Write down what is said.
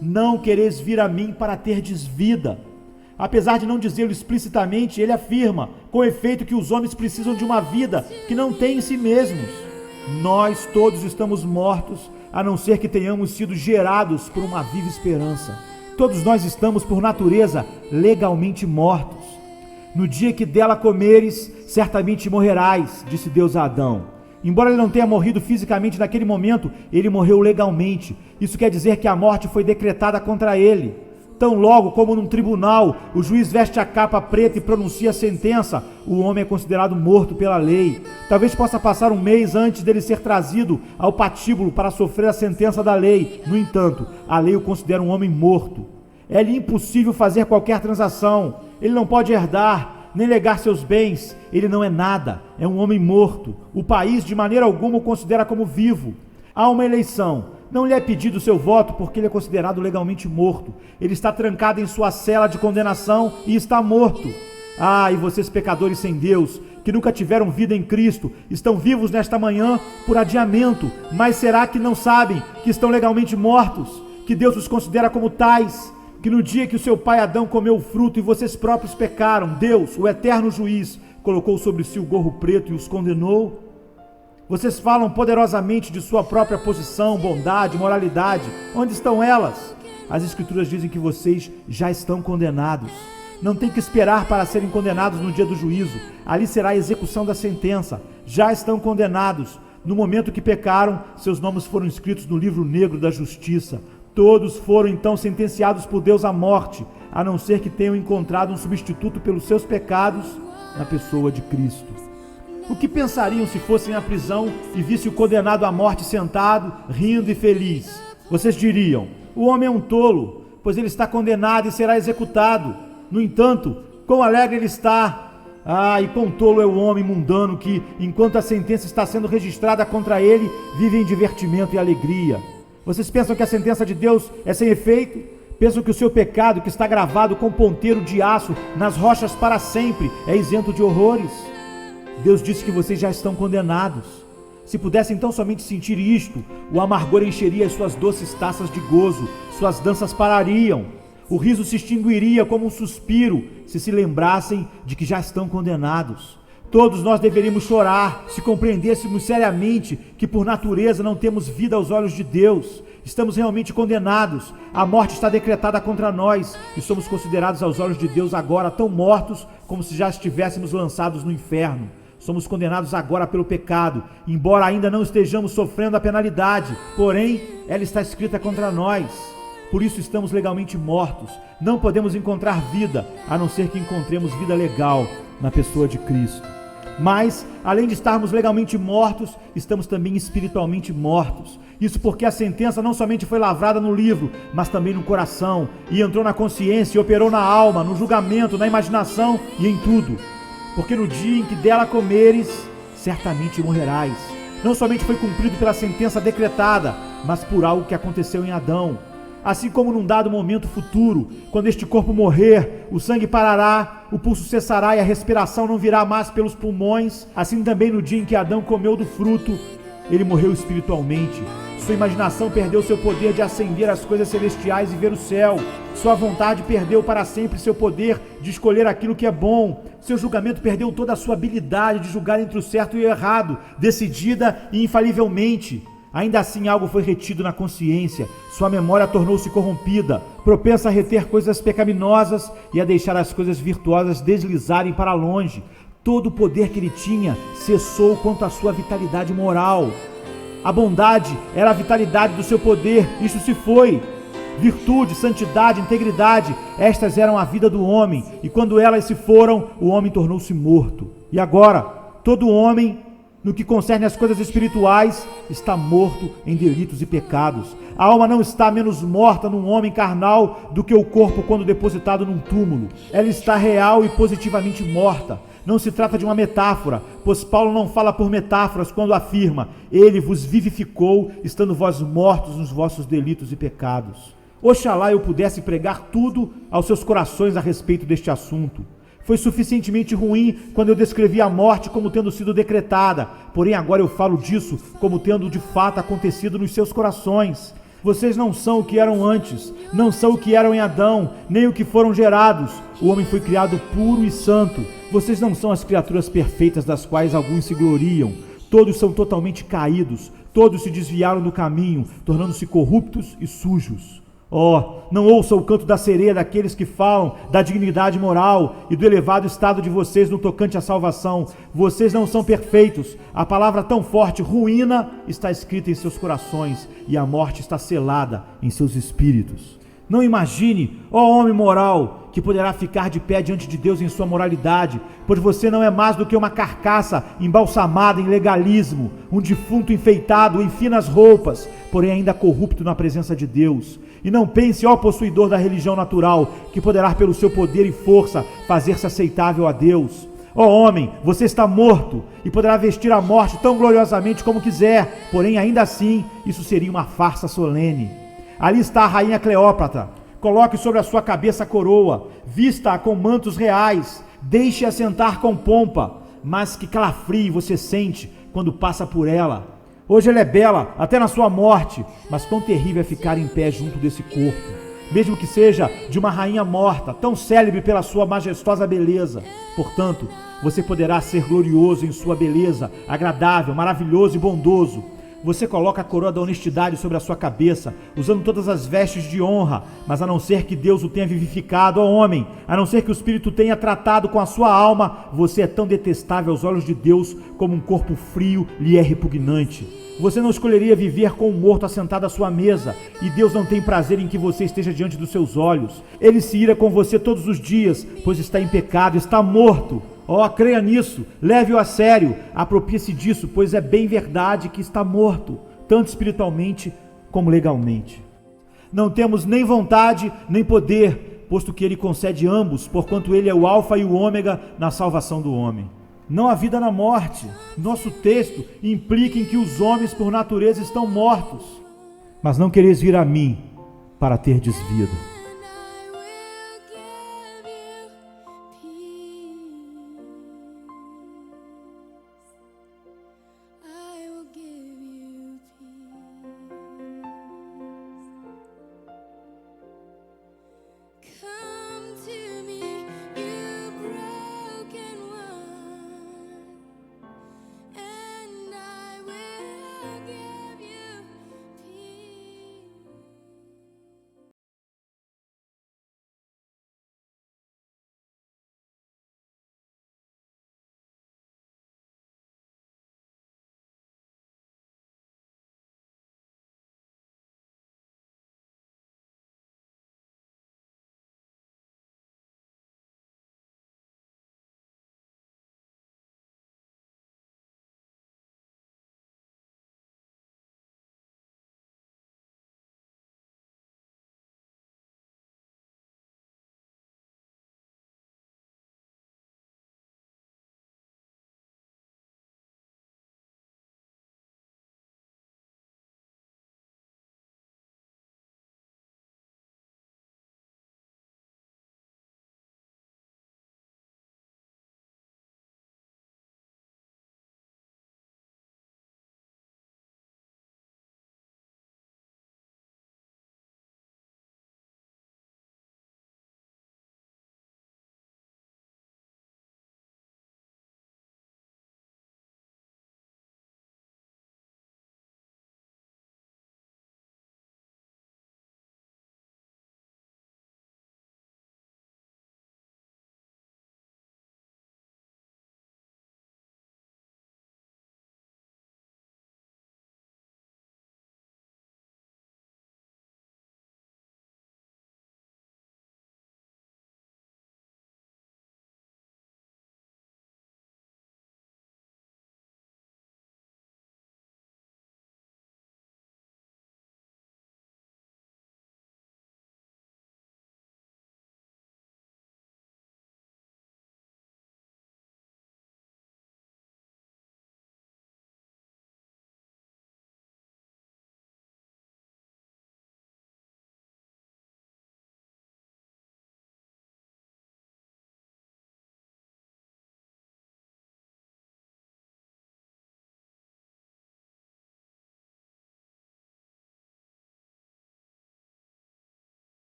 Não quereis vir a mim para terdes vida. Apesar de não dizê-lo explicitamente, ele afirma, com efeito, que os homens precisam de uma vida que não têm em si mesmos. Nós todos estamos mortos, a não ser que tenhamos sido gerados por uma viva esperança. Todos nós estamos, por natureza, legalmente mortos. No dia que dela comeres, certamente morrerás, disse Deus a Adão. Embora ele não tenha morrido fisicamente naquele momento, ele morreu legalmente. Isso quer dizer que a morte foi decretada contra ele. Tão logo como num tribunal, o juiz veste a capa preta e pronuncia a sentença, o homem é considerado morto pela lei. Talvez possa passar um mês antes dele ser trazido ao patíbulo para sofrer a sentença da lei. No entanto, a lei o considera um homem morto. É-lhe impossível fazer qualquer transação. Ele não pode herdar, nem legar seus bens. Ele não é nada, é um homem morto. O país de maneira alguma o considera como vivo. Há uma eleição. Não lhe é pedido seu voto porque ele é considerado legalmente morto. Ele está trancado em sua cela de condenação e está morto. Ah, e vocês pecadores sem Deus, que nunca tiveram vida em Cristo, estão vivos nesta manhã por adiamento. Mas será que não sabem que estão legalmente mortos? Que Deus os considera como tais? Que no dia que o seu pai Adão comeu o fruto e vocês próprios pecaram, Deus, o eterno juiz, colocou sobre si o gorro preto e os condenou? Vocês falam poderosamente de sua própria posição, bondade, moralidade. Onde estão elas? As Escrituras dizem que vocês já estão condenados. Não tem que esperar para serem condenados no dia do juízo. Ali será a execução da sentença. Já estão condenados. No momento que pecaram, seus nomes foram escritos no livro negro da justiça. Todos foram então sentenciados por Deus à morte, a não ser que tenham encontrado um substituto pelos seus pecados na pessoa de Cristo. O que pensariam se fossem à prisão e vissem o condenado à morte sentado, rindo e feliz? Vocês diriam, o homem é um tolo, pois ele está condenado e será executado. No entanto, quão alegre ele está! Ah, e quão tolo é o homem mundano que, enquanto a sentença está sendo registrada contra ele, vive em divertimento e alegria. Vocês pensam que a sentença de Deus é sem efeito? Pensam que o seu pecado, que está gravado com ponteiro de aço nas rochas para sempre, é isento de horrores? Deus disse que vocês já estão condenados. Se pudessem então somente sentir isto, o amargor encheria as suas doces taças de gozo, suas danças parariam, o riso se extinguiria como um suspiro, se lembrassem de que já estão condenados. Todos nós deveríamos chorar se compreendêssemos seriamente que por natureza não temos vida aos olhos de Deus. Estamos realmente condenados. A morte está decretada contra nós e somos considerados aos olhos de Deus agora tão mortos como se já estivéssemos lançados no inferno. Somos condenados agora pelo pecado, embora ainda não estejamos sofrendo a penalidade, porém, ela está escrita contra nós. Por isso estamos legalmente mortos. Não podemos encontrar vida, a não ser que encontremos vida legal na pessoa de Cristo. Mas, além de estarmos legalmente mortos, estamos também espiritualmente mortos. Isso porque a sentença não somente foi lavrada no livro, mas também no coração, e entrou na consciência e operou na alma, no julgamento, na imaginação e em tudo. Porque no dia em que dela comeres, certamente morrerás. Não somente foi cumprido pela sentença decretada, mas por algo que aconteceu em Adão. Assim como num dado momento futuro, quando este corpo morrer, o sangue parará, o pulso cessará e a respiração não virá mais pelos pulmões, assim também no dia em que Adão comeu do fruto, ele morreu espiritualmente. Sua imaginação perdeu seu poder de ascender às coisas celestiais e ver o céu. Sua vontade perdeu para sempre seu poder de escolher aquilo que é bom. Seu julgamento perdeu toda a sua habilidade de julgar entre o certo e o errado, decidida e infalivelmente. Ainda assim algo foi retido na consciência. Sua memória tornou-se corrompida, propensa a reter coisas pecaminosas e a deixar as coisas virtuosas deslizarem para longe. Todo o poder que ele tinha cessou quanto à sua vitalidade moral. A bondade era a vitalidade do seu poder, isso se foi. Virtude, santidade, integridade, estas eram a vida do homem, e quando elas se foram, o homem tornou-se morto. E agora, todo homem, no que concerne às coisas espirituais, está morto em delitos e pecados. A alma não está menos morta num homem carnal do que o corpo quando depositado num túmulo. Ela está real e positivamente morta. Não se trata de uma metáfora, pois Paulo não fala por metáforas quando afirma: ele vos vivificou, estando vós mortos nos vossos delitos e pecados. Oxalá eu pudesse pregar tudo aos seus corações a respeito deste assunto. Foi suficientemente ruim quando eu descrevi a morte como tendo sido decretada, porém agora eu falo disso como tendo de fato acontecido nos seus corações. Vocês não são o que eram antes, não são o que eram em Adão, nem o que foram gerados. O homem foi criado puro e santo. Vocês não são as criaturas perfeitas das quais alguns se gloriam. Todos são totalmente caídos, todos se desviaram do caminho, tornando-se corruptos e sujos. Oh, não ouça o canto da sereia daqueles que falam da dignidade moral e do elevado estado de vocês no tocante à salvação. Vocês não são perfeitos. A palavra tão forte, ruína, está escrita em seus corações e a morte está selada em seus espíritos. Não imagine, ó homem moral, que poderá ficar de pé diante de Deus em sua moralidade, pois você não é mais do que uma carcaça embalsamada em legalismo, um defunto enfeitado em finas roupas, porém ainda corrupto na presença de Deus. E não pense, ó possuidor da religião natural, que poderá pelo seu poder e força fazer-se aceitável a Deus. Ó homem, você está morto e poderá vestir a morte tão gloriosamente como quiser, porém ainda assim isso seria uma farsa solene. Ali está a rainha Cleópatra. Coloque sobre a sua cabeça a coroa, vista-a com mantos reais, deixe-a sentar com pompa, mas que calafrio você sente quando passa por ela. Hoje ela é bela, até na sua morte, mas quão terrível é ficar em pé junto desse corpo, mesmo que seja de uma rainha morta, tão célebre pela sua majestosa beleza. Portanto, você poderá ser glorioso em sua beleza, agradável, maravilhoso e bondoso. Você coloca a coroa da honestidade sobre a sua cabeça, usando todas as vestes de honra, mas a não ser que Deus o tenha vivificado, ó homem, a não ser que o Espírito tenha tratado com a sua alma, você é tão detestável aos olhos de Deus como um corpo frio lhe é repugnante. Você não escolheria viver com um morto assentado à sua mesa, e Deus não tem prazer em que você esteja diante dos seus olhos. Ele se ira com você todos os dias, pois está em pecado, está morto. Ó, creia nisso, leve-o a sério, aproprie-se disso, pois é bem verdade que está morto, tanto espiritualmente como legalmente. Não temos nem vontade, nem poder, posto que ele concede ambos, porquanto ele é o alfa e o ômega na salvação do homem. Não há vida na morte. Nosso texto implica em que os homens por natureza estão mortos. Mas não quereis vir a mim para terdes vida.